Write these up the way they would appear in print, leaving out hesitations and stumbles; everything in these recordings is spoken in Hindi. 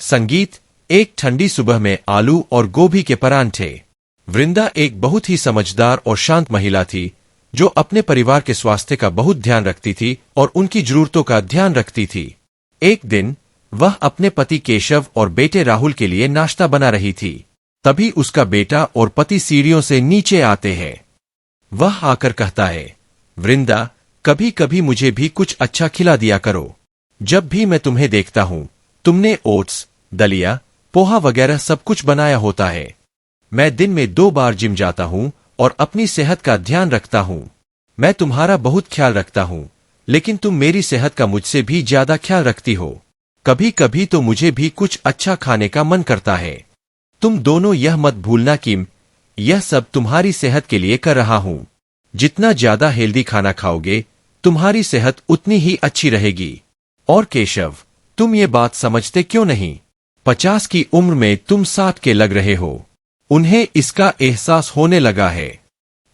संगीत। एक ठंडी सुबह में आलू और गोभी के परांठे। वृंदा एक बहुत ही समझदार और शांत महिला थी जो अपने परिवार के स्वास्थ्य का बहुत ध्यान रखती थी और उनकी जरूरतों का ध्यान रखती थी। एक दिन वह अपने पति केशव और बेटे राहुल के लिए नाश्ता बना रही थी। तभी उसका बेटा और पति सीढ़ियों से नीचे आते हैं। वह आकर कहता है, वृंदा, कभी कभी मुझे भी कुछ अच्छा खिला दिया करो। जब भी मैं तुम्हें देखता हूं तुमने ओट्स, दलिया, पोहा वगैरह सब कुछ बनाया होता है। मैं दिन में 2 बार जिम जाता हूं और अपनी सेहत का ध्यान रखता हूं। मैं तुम्हारा बहुत ख्याल रखता हूं, लेकिन तुम मेरी सेहत का मुझसे भी ज्यादा ख्याल रखती हो। कभी कभी तो मुझे भी कुछ अच्छा खाने का मन करता है। तुम दोनों यह मत भूलना कि यह सब तुम्हारी सेहत के लिए कर रहा हूं। जितना ज्यादा हेल्दी खाना खाओगे तुम्हारी सेहत उतनी ही अच्छी रहेगी। और केशव, तुम ये बात समझते क्यों नहीं? 50 की उम्र में तुम 60 के लग रहे हो। उन्हें इसका एहसास होने लगा है।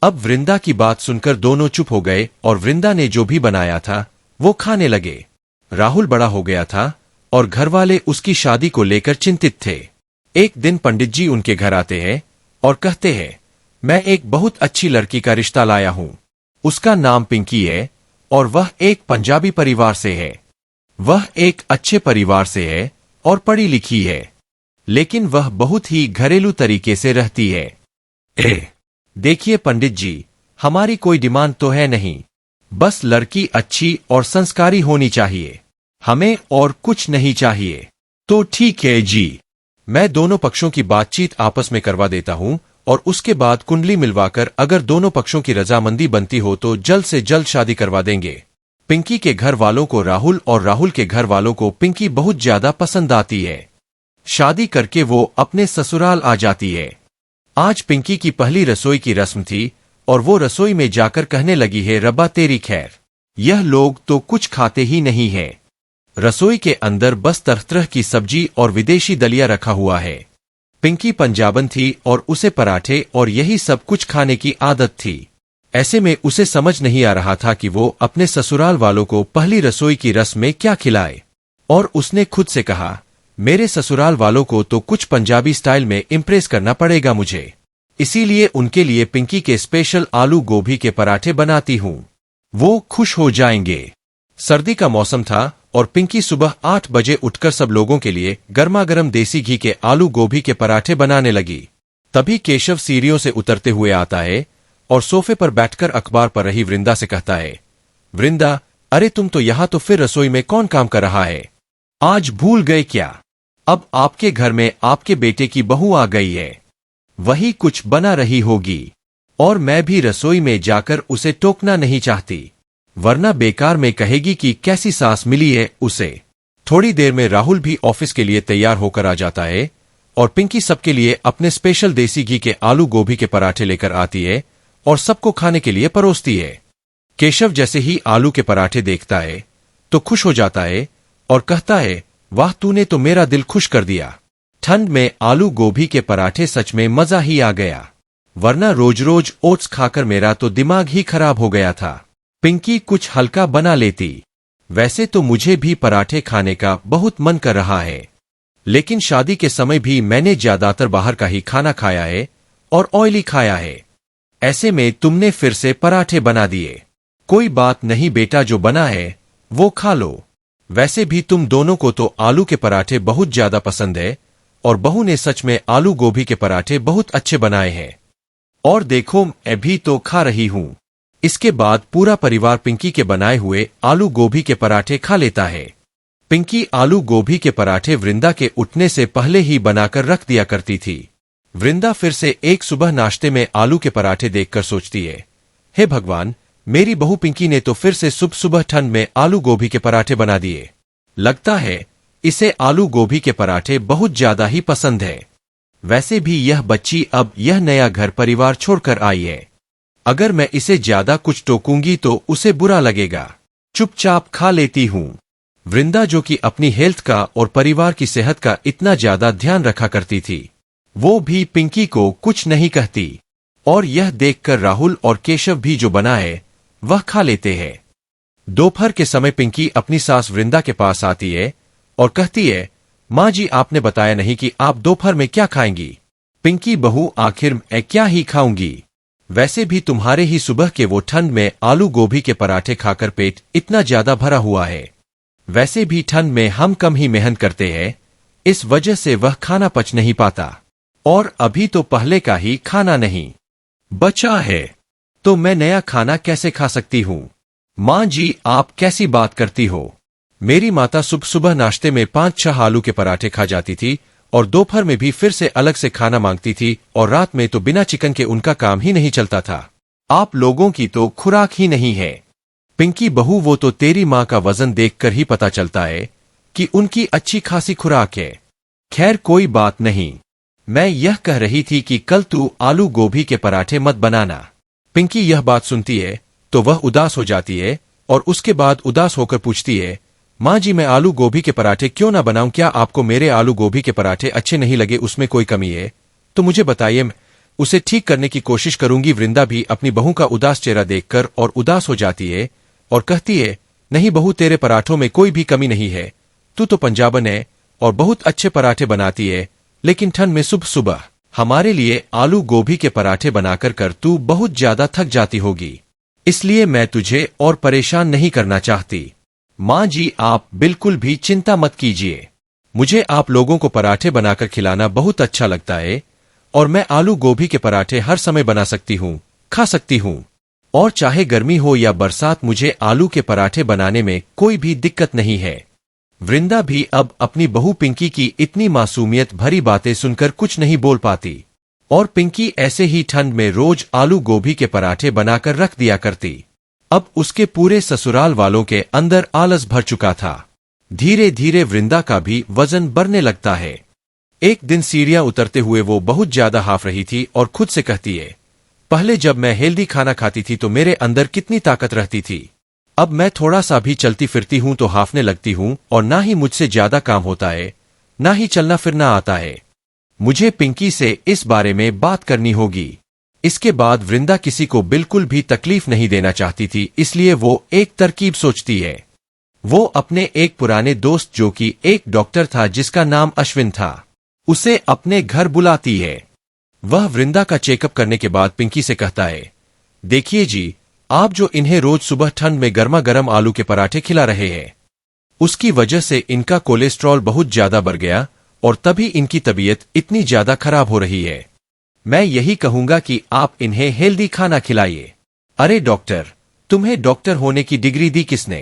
अब वृंदा की बात सुनकर दोनों चुप हो गए और वृंदा ने जो भी बनाया था वो खाने लगे। राहुल बड़ा हो गया था और घरवाले उसकी शादी को लेकर चिंतित थे। एक दिन पंडित जी उनके घर आते हैं और कहते हैं, मैं एक बहुत अच्छी लड़की का रिश्ता लाया हूं। उसका नाम पिंकी है और वह एक पंजाबी परिवार से है। वह एक अच्छे परिवार से है और पढ़ी लिखी है, लेकिन वह बहुत ही घरेलू तरीके से रहती है। देखिए पंडित जी, हमारी कोई डिमांड तो है नहीं, बस लड़की अच्छी और संस्कारी होनी चाहिए। हमें और कुछ नहीं चाहिए। तो ठीक है जी, मैं दोनों पक्षों की बातचीत आपस में करवा देता हूं और उसके बाद कुंडली मिलवाकर अगर दोनों पक्षों की रजामंदी बनती हो तो जल्द से जल्द शादी करवा देंगे। पिंकी के घर वालों को राहुल और राहुल के घर वालों को पिंकी बहुत ज्यादा पसंद आती है। शादी करके वो अपने ससुराल आ जाती है। आज पिंकी की पहली रसोई की रस्म थी और वो रसोई में जाकर कहने लगी है, रब्बा तेरी खैर, यह लोग तो कुछ खाते ही नहीं है। रसोई के अंदर बस तरह तरह की सब्जी और विदेशी दलिया रखा हुआ है। पिंकी पंजाबन थी और उसे पराठे और यही सब कुछ खाने की आदत थी। ऐसे में उसे समझ नहीं आ रहा था कि वो अपने ससुराल वालों को पहली रसोई की रस्म में क्या खिलाए। और उसने खुद से कहा, मेरे ससुराल वालों को तो कुछ पंजाबी स्टाइल में इम्प्रेस करना पड़ेगा मुझे। इसीलिए उनके लिए पिंकी के स्पेशल आलू गोभी के पराठे बनाती हूं। वो खुश हो जाएंगे। सर्दी का मौसम था और पिंकी सुबह 8 बजे उठकर सब लोगों के लिए गर्मा गर्म देसी घी के आलू गोभी के पराठे बनाने लगी। तभी केशव सीढ़ियों से उतरते हुए आता है और सोफे पर बैठकर अखबार पढ़ रही वृंदा से कहता है, वृंदा, अरे तुम तो यहां, तो फिर रसोई में कौन काम कर रहा है? आज भूल गए क्या? अब आपके घर में आपके बेटे की बहू आ गई है। वही कुछ बना रही होगी और मैं भी रसोई में जाकर उसे टोकना नहीं चाहती, वरना बेकार में कहेगी कि कैसी सास मिली है उसे। थोड़ी देर में राहुल भी ऑफिस के लिए तैयार होकर आ जाता है और पिंकी सबके लिए अपने स्पेशल देसी घी के आलू गोभी के पराठे लेकर आती है और सबको खाने के लिए परोसती है। केशव जैसे ही आलू के पराठे देखता है तो खुश हो जाता है और कहता है, वाह, तूने तो मेरा दिल खुश कर दिया। ठंड में आलू गोभी के पराठे सच में मजा ही आ गया, वरना रोज रोज ओट्स खाकर मेरा तो दिमाग ही खराब हो गया था। पिंकी कुछ हल्का बना लेती। वैसे तो मुझे भी पराठे खाने का बहुत मन कर रहा है, लेकिन शादी के समय भी मैंने ज्यादातर बाहर का ही खाना खाया है और ऑयली खाया है। ऐसे में तुमने फिर से पराठे बना दिए। कोई बात नहीं बेटा, जो बना है वो खा लो। वैसे भी तुम दोनों को तो आलू के पराठे बहुत ज्यादा पसंद है और बहू ने सच में आलू गोभी के पराठे बहुत अच्छे बनाए हैं। और देखो, मैं भी तो खा रही हूं। इसके बाद पूरा परिवार पिंकी के बनाए हुए आलू गोभी के पराठे खा लेता है। पिंकी आलू गोभी के पराठे वृंदा के उठने से पहले ही बनाकर रख दिया करती थी। वृंदा फिर से एक सुबह नाश्ते में आलू के पराठे देखकर सोचती है, हे भगवान, मेरी बहू पिंकी ने तो फिर से सुबह सुबह ठंड में आलू गोभी के पराठे बना दिए। लगता है इसे आलू गोभी के पराठे बहुत ज्यादा ही पसंद है। वैसे भी यह बच्ची अब यह नया घर परिवार छोड़कर आई है। अगर मैं इसे ज्यादा कुछ टोकूंगी तो उसे बुरा लगेगा। चुपचाप खा लेती हूं। वृंदा, जो कि अपनी हेल्थ का और परिवार की सेहत का इतना ज्यादा ध्यान रखा करती थी, वो भी पिंकी को कुछ नहीं कहती। और यह देखकर राहुल और केशव भी जो बना है वह खा लेते हैं। दोपहर के समय पिंकी अपनी सास वृंदा के पास आती है और कहती है, माँ जी, आपने बताया नहीं कि आप दोपहर में क्या खाएंगी। पिंकी बहू, आखिर मैं क्या ही खाऊंगी। वैसे भी तुम्हारे ही सुबह के वो ठंड में आलू गोभी के पराठे खाकर पेट इतना ज्यादा भरा हुआ है। वैसे भी ठंड में हम कम ही मेहनत करते हैं, इस वजह से वह खाना पच नहीं पाता। और अभी तो पहले का ही खाना नहीं बचा है, तो मैं नया खाना कैसे खा सकती हूँ। माँ जी, आप कैसी बात करती हो। मेरी माता सुबह सुबह नाश्ते में 5-6 आलू के पराठे खा जाती थी और दोपहर में भी फिर से अलग से खाना मांगती थी, और रात में तो बिना चिकन के उनका काम ही नहीं चलता था। आप लोगों की तो खुराक ही नहीं है। पिंकी बहू, वो तो तेरी माँ का वजन देखकर ही पता चलता है कि उनकी अच्छी खासी खुराक है। खैर कोई बात नहीं, मैं यह कह रही थी कि कल तू आलू गोभी के पराठे मत बनाना। पिंकी यह बात सुनती है तो वह उदास हो जाती है और उसके बाद उदास होकर पूछती है, माँ जी, मैं आलू गोभी के पराठे क्यों ना बनाऊं। क्या आपको मेरे आलू गोभी के पराठे अच्छे नहीं लगे, उसमें कोई कमी है तो मुझे बताइए, मैं उसे ठीक करने की कोशिश करूंगी। वृंदा भी अपनी बहू का उदास चेहरा देखकर और उदास हो जाती है और कहती है, नहीं बहू, तेरे पराठों में कोई भी कमी नहीं है। तू तो पंजाबन है और बहुत अच्छे पराठे बनाती है, लेकिन ठंड में सुबह सुबह हमारे लिए आलू गोभी के पराठे बनाकर कर तू बहुत ज्यादा थक जाती होगी, इसलिए मैं तुझे और परेशान नहीं करना चाहती। माँ जी, आप बिल्कुल भी चिंता मत कीजिए। मुझे आप लोगों को पराठे बनाकर खिलाना बहुत अच्छा लगता है और मैं आलू गोभी के पराठे हर समय बना सकती हूँ, खा सकती हूँ। और चाहे गर्मी हो या बरसात, मुझे आलू के पराठे बनाने में कोई भी दिक्कत नहीं है। वृंदा भी अब अपनी बहू पिंकी की इतनी मासूमियत भरी बातें सुनकर कुछ नहीं बोल पाती, और पिंकी ऐसे ही ठंड में रोज आलू गोभी के पराठे बनाकर रख दिया करती। अब उसके पूरे ससुराल वालों के अंदर आलस भर चुका था। धीरे धीरे वृंदा का भी वजन बढ़ने लगता है। एक दिन सीढ़ियां उतरते हुए वो बहुत ज्यादा हाफ रही थी और खुद से कहती है, पहले जब मैं हेल्दी खाना खाती थी तो मेरे अंदर कितनी ताकत रहती थी। अब मैं थोड़ा सा भी चलती फिरती हूं तो हाफने लगती हूं और ना ही मुझसे ज्यादा काम होता है, ना ही चलना फिरना आता है। मुझे पिंकी से इस बारे में बात करनी होगी। इसके बाद वृंदा किसी को बिल्कुल भी तकलीफ नहीं देना चाहती थी, इसलिए वो एक तरकीब सोचती है। वो अपने एक पुराने दोस्त, जो कि एक डॉक्टर था जिसका नाम अश्विन था, उसे अपने घर बुलाती है। वह वृंदा का चेकअप करने के बाद पिंकी से कहता है, देखिए जी, आप जो इन्हें रोज सुबह ठंड में गर्मा गर्म आलू के पराठे खिला रहे हैं, उसकी वजह से इनका कोलेस्ट्रॉल बहुत ज्यादा बढ़ गया और तभी इनकी तबीयत इतनी ज्यादा खराब हो रही है। मैं यही कहूंगा कि आप इन्हें हेल्दी खाना खिलाइए। अरे डॉक्टर, तुम्हें डॉक्टर होने की डिग्री दी किसने?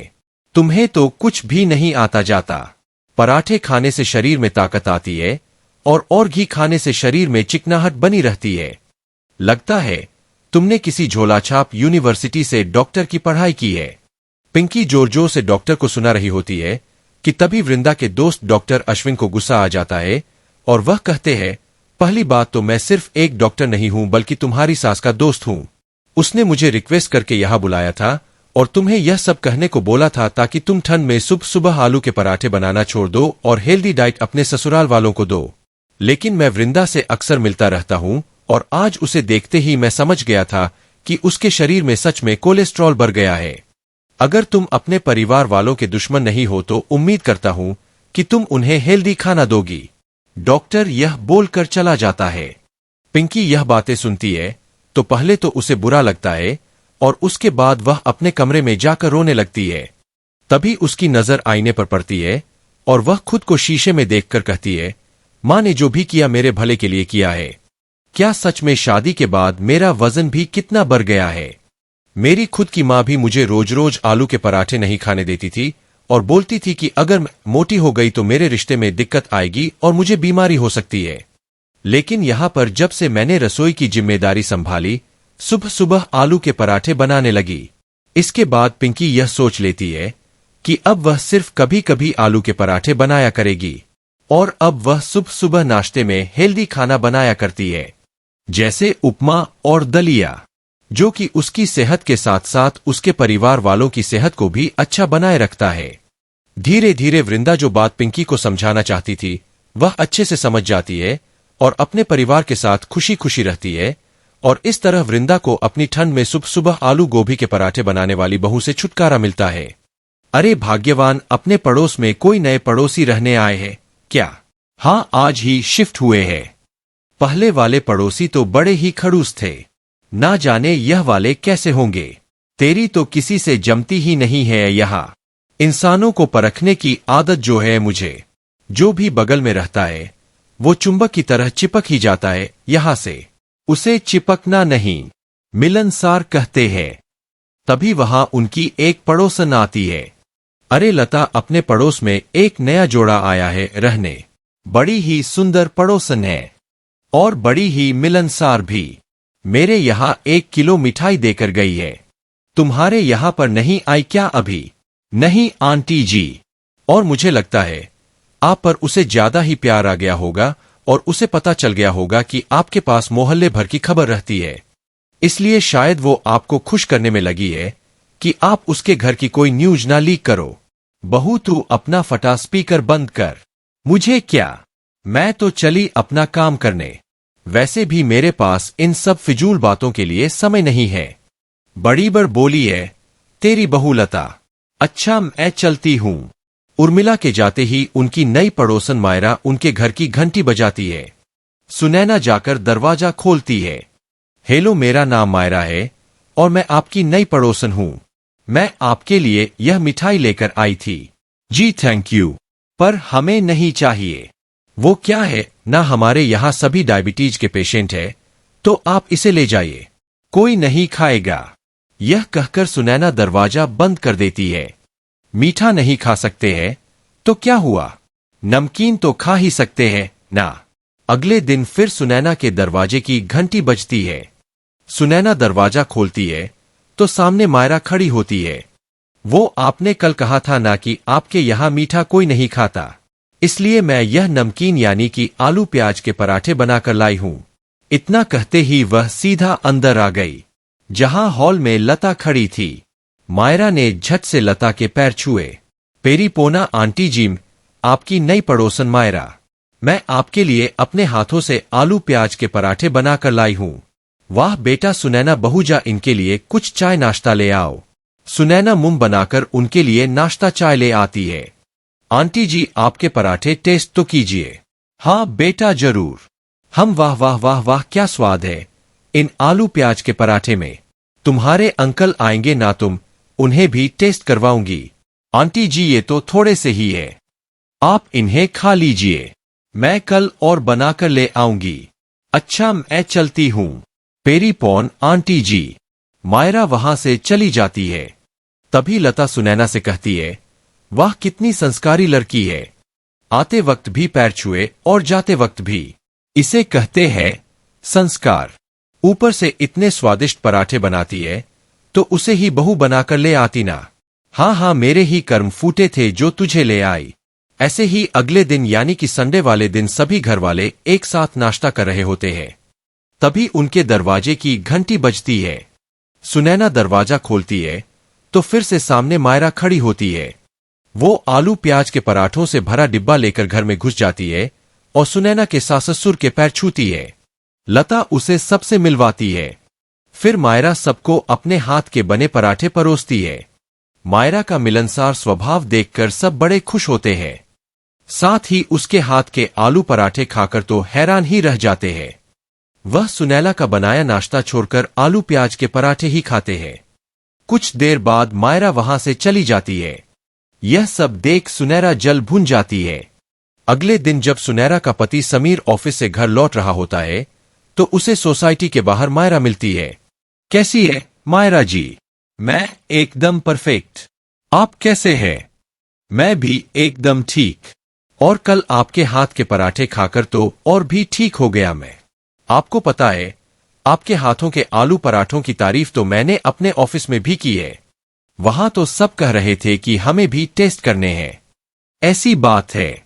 तुम्हें तो कुछ भी नहीं आता जाता। पराठे खाने से शरीर में ताकत आती है और घी खाने से शरीर में चिकनाहट बनी रहती है। लगता है तुमने किसी झोलाछाप यूनिवर्सिटी से डॉक्टर की पढ़ाई की है। पिंकी जोर जोर से डॉक्टर को सुना रही होती है कि तभी वृंदा के दोस्त डॉक्टर अश्विन को गुस्सा आ जाता है और वह कहते हैं, पहली बात तो मैं सिर्फ एक डॉक्टर नहीं हूं बल्कि तुम्हारी सास का दोस्त हूं। उसने मुझे रिक्वेस्ट करके यहां बुलाया था और तुम्हें यह सब कहने को बोला था ताकि तुम ठंड में सुबह सुबह आलू के पराठे बनाना छोड़ दो और हेल्दी डाइट अपने ससुराल वालों को दो। लेकिन मैं वृंदा से अक्सर मिलता रहता हूं और आज उसे देखते ही मैं समझ गया था कि उसके शरीर में सच में कोलेस्ट्रॉल बढ़ गया है। अगर तुम अपने परिवार वालों के दुश्मन नहीं हो तो उम्मीद करता हूं कि तुम उन्हें हेल्दी खाना दोगी। डॉक्टर यह बोलकर चला जाता है। पिंकी यह बातें सुनती है तो पहले तो उसे बुरा लगता है और उसके बाद वह अपने कमरे में जाकर रोने लगती है। तभी उसकी नजर आईने पर पड़ती है और वह खुद को शीशे में देखकर कहती है, माँ ने जो भी किया मेरे भले के लिए किया है। क्या सच में शादी के बाद मेरा वजन भी कितना बढ़ गया है। मेरी खुद की माँ भी मुझे रोज रोज आलू के पराठे नहीं खाने देती थी और बोलती थी कि अगर मैं मोटी हो गई तो मेरे रिश्ते में दिक्कत आएगी और मुझे बीमारी हो सकती है। लेकिन यहां पर जब से मैंने रसोई की जिम्मेदारी संभाली, सुबह सुबह आलू के पराठे बनाने लगी। इसके बाद पिंकी यह सोच लेती है कि अब वह सिर्फ कभी कभी आलू के पराठे बनाया करेगी और अब वह सुबह सुबह नाश्ते में हेल्दी खाना बनाया करती है, जैसे उपमा और दलिया, जो कि उसकी सेहत के साथ साथ उसके परिवार वालों की सेहत को भी अच्छा बनाए रखता है। धीरे धीरे वृंदा जो बात पिंकी को समझाना चाहती थी वह अच्छे से समझ जाती है और अपने परिवार के साथ खुशी खुशी रहती है, और इस तरह वृंदा को अपनी ठंड में सुबह सुबह आलू गोभी के पराठे बनाने वाली बहू से छुटकारा मिलता है। अरे भाग्यवान, अपने पड़ोस में कोई नए पड़ोसी रहने आए हैं। क्या? हाँ, आज ही शिफ्ट हुए हैं। पहले वाले पड़ोसी तो बड़े ही खड़ूस थे, ना जाने यह वाले कैसे होंगे। तेरी तो किसी से जमती ही नहीं है यहाँ। इंसानों को परखने की आदत जो है मुझे। जो भी बगल में रहता है वो चुंबक की तरह चिपक ही जाता है यहां से। उसे चिपकना नहीं, मिलनसार कहते हैं। तभी वहां उनकी एक पड़ोसन आती है। अरे लता, अपने पड़ोस में एक नया जोड़ा आया है रहने। बड़ी ही सुंदर पड़ोसन है और बड़ी ही मिलनसार भी। मेरे यहां 1 किलो मिठाई देकर गई है। तुम्हारे यहां पर नहीं आई क्या अभी? नहीं आंटी जी। और मुझे लगता है आप पर उसे ज्यादा ही प्यार आ गया होगा और उसे पता चल गया होगा कि आपके पास मोहल्ले भर की खबर रहती है, इसलिए शायद वो आपको खुश करने में लगी है कि आप उसके घर की कोई न्यूज ना लीक करो। बहू, तू अपना फटा स्पीकर बंद कर। मुझे क्या, मैं तो चली अपना काम करने। वैसे भी मेरे पास इन सब फिजूल बातों के लिए समय नहीं है। बड़ी बड़ बोली है तेरी बहू लता। अच्छा, मैं चलती हूं। उर्मिला के जाते ही उनकी नई पड़ोसन मायरा उनके घर की घंटी बजाती है। सुनैना जाकर दरवाजा खोलती है। हेलो, मेरा नाम मायरा है और मैं आपकी नई पड़ोसन हूं। मैं आपके लिए यह मिठाई लेकर आई थी। जी थैंक यू, पर हमें नहीं चाहिए। वो क्या है ना, हमारे यहां सभी डायबिटीज के पेशेंट है, तो आप इसे ले जाइए, कोई नहीं खाएगा। यह कहकर सुनैना दरवाजा बंद कर देती है। मीठा नहीं खा सकते हैं तो क्या हुआ, नमकीन तो खा ही सकते हैं ना। अगले दिन फिर सुनैना के दरवाजे की घंटी बजती है। सुनैना दरवाजा खोलती है तो सामने मायरा खड़ी होती है। वो आपने कल कहा था ना कि आपके यहां मीठा कोई नहीं खाता, इसलिए मैं यह नमकीन यानी कि आलू प्याज के पराठे बनाकर लाई हूं। इतना कहते ही वह सीधा अंदर आ गई, जहां हॉल में लता खड़ी थी। मायरा ने झट से लता के पैर छुए। पेरी पोना आंटी जी, आपकी नई पड़ोसन मायरा। मैं आपके लिए अपने हाथों से आलू प्याज के पराठे बनाकर लाई हूं। वाह बेटा सुनैना, बहुजा इनके लिए कुछ चाय नाश्ता ले आओ। सुनैना मुंह बनाकर उनके लिए नाश्ता चाय ले आती है। आंटी जी, आपके पराठे टेस्ट तो कीजिए। हाँ बेटा जरूर। हम वाह वाह वाह वाह, क्या स्वाद है इन आलू प्याज के पराठे में। तुम्हारे अंकल आएंगे ना, तुम उन्हें भी टेस्ट करवाऊंगी। आंटी जी, ये तो थोड़े से ही है, आप इन्हें खा लीजिए, मैं कल और बनाकर ले आऊंगी। अच्छा, मैं चलती हूं। पेरी पॉन आंटी जी। मायरा वहां से चली जाती है। तभी लता सुनैना से कहती है, वाह कितनी संस्कारी लड़की है, आते वक्त भी पैर छुए और जाते वक्त भी। इसे कहते हैं संस्कार। ऊपर से इतने स्वादिष्ट पराठे बनाती है तो उसे ही बहू बनाकर ले आती ना। हाँ हाँ, मेरे ही कर्म फूटे थे जो तुझे ले आई। ऐसे ही अगले दिन यानी कि संडे वाले दिन सभी घर वाले एक साथ नाश्ता कर रहे होते हैं। तभी उनके दरवाजे की घंटी बजती है। सुनैना दरवाजा खोलती है तो फिर से सामने मायरा खड़ी होती है। वो आलू प्याज के पराठों से भरा डिब्बा लेकर घर में घुस जाती है और सुनैना के सास ससुर के पैर छूती है। लता उसे सबसे मिलवाती है। फिर मायरा सबको अपने हाथ के बने पराठे परोसती है। मायरा का मिलनसार स्वभाव देखकर सब बड़े खुश होते हैं। साथ ही उसके हाथ के आलू पराठे खाकर तो हैरान ही रह जाते हैं। वह सुनैना का बनाया नाश्ता छोड़कर आलू प्याज के पराठे ही खाते हैं। कुछ देर बाद मायरा वहां से चली जाती है। यह सब देख सुनैना जल भुन जाती है। अगले दिन जब सुनैना का पति समीर ऑफिस से घर लौट रहा होता है तो उसे सोसाइटी के बाहर मायरा मिलती है। कैसी है मायरा जी? मैं एकदम परफेक्ट। आप कैसे हैं? मैं भी एकदम ठीक। और कल आपके हाथ के पराठे खाकर तो और भी ठीक हो गया मैं। आपको पता है, आपके हाथों के आलू पराठों की तारीफ तो मैंने अपने ऑफिस में भी की है। वहां तो सब कह रहे थे कि हमें भी टेस्ट करने हैं। ऐसी बात है,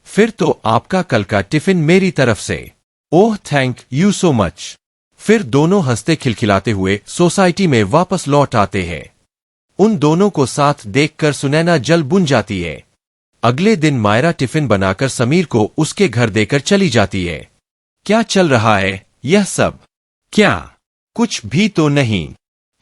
फिर तो आपका कल का टिफिन मेरी तरफ से। Oh thank you so much. फिर दोनों हंसते खिलखिलाते हुए सोसाइटी में वापस लौट आते हैं। उन दोनों को साथ देखकर सुनैना जल बुन जाती है। अगले दिन मायरा टिफिन बनाकर समीर को उसके घर देकर चली जाती है। क्या चल रहा है यह सब? क्या कुछ भी तो नहीं।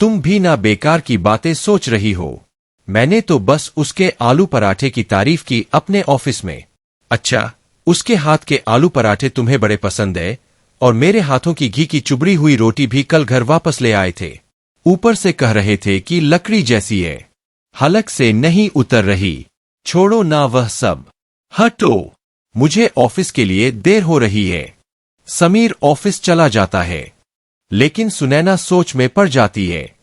तुम भी ना बेकार की बातें सोच रही हो। मैंने तो बस उसके आलू पराठे की तारीफ की अपने ऑफिस में। अच्छा, उसके हाथ के आलू पराठे तुम्हें बड़े पसंद है और मेरे हाथों की घी की चुबड़ी हुई रोटी भी कल घर वापस ले आए थे। ऊपर से कह रहे थे कि लकड़ी जैसी है, हलक से नहीं उतर रही। छोड़ो ना वह सब, हटो, मुझे ऑफिस के लिए देर हो रही है। समीर ऑफिस चला जाता है, लेकिन सुनैना सोच में पड़ जाती है।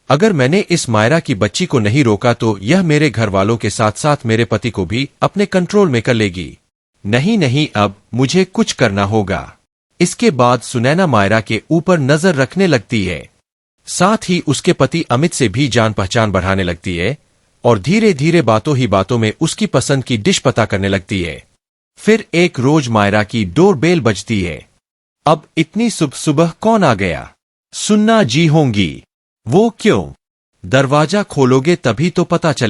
अगर मैंने इस मायरा की बच्ची को नहीं रोका तो यह मेरे घर वालों के साथ साथ मेरे पति को भी अपने कंट्रोल में कर लेगी। नहीं नहीं, अब मुझे कुछ करना होगा। इसके बाद सुनैना मायरा के ऊपर नजर रखने लगती है, साथ ही उसके पति अमित से भी जान पहचान बढ़ाने लगती है और धीरे धीरे बातों ही बातों में उसकी पसंद की डिश पता करने लगती है। फिर एक रोज मायरा की डोरबेल बजती है। अब इतनी सुबह सुबह कौन आ गया? सुन्ना जी होंगी। वो क्यों? दरवाजा खोलोगे तभी तो पता चले।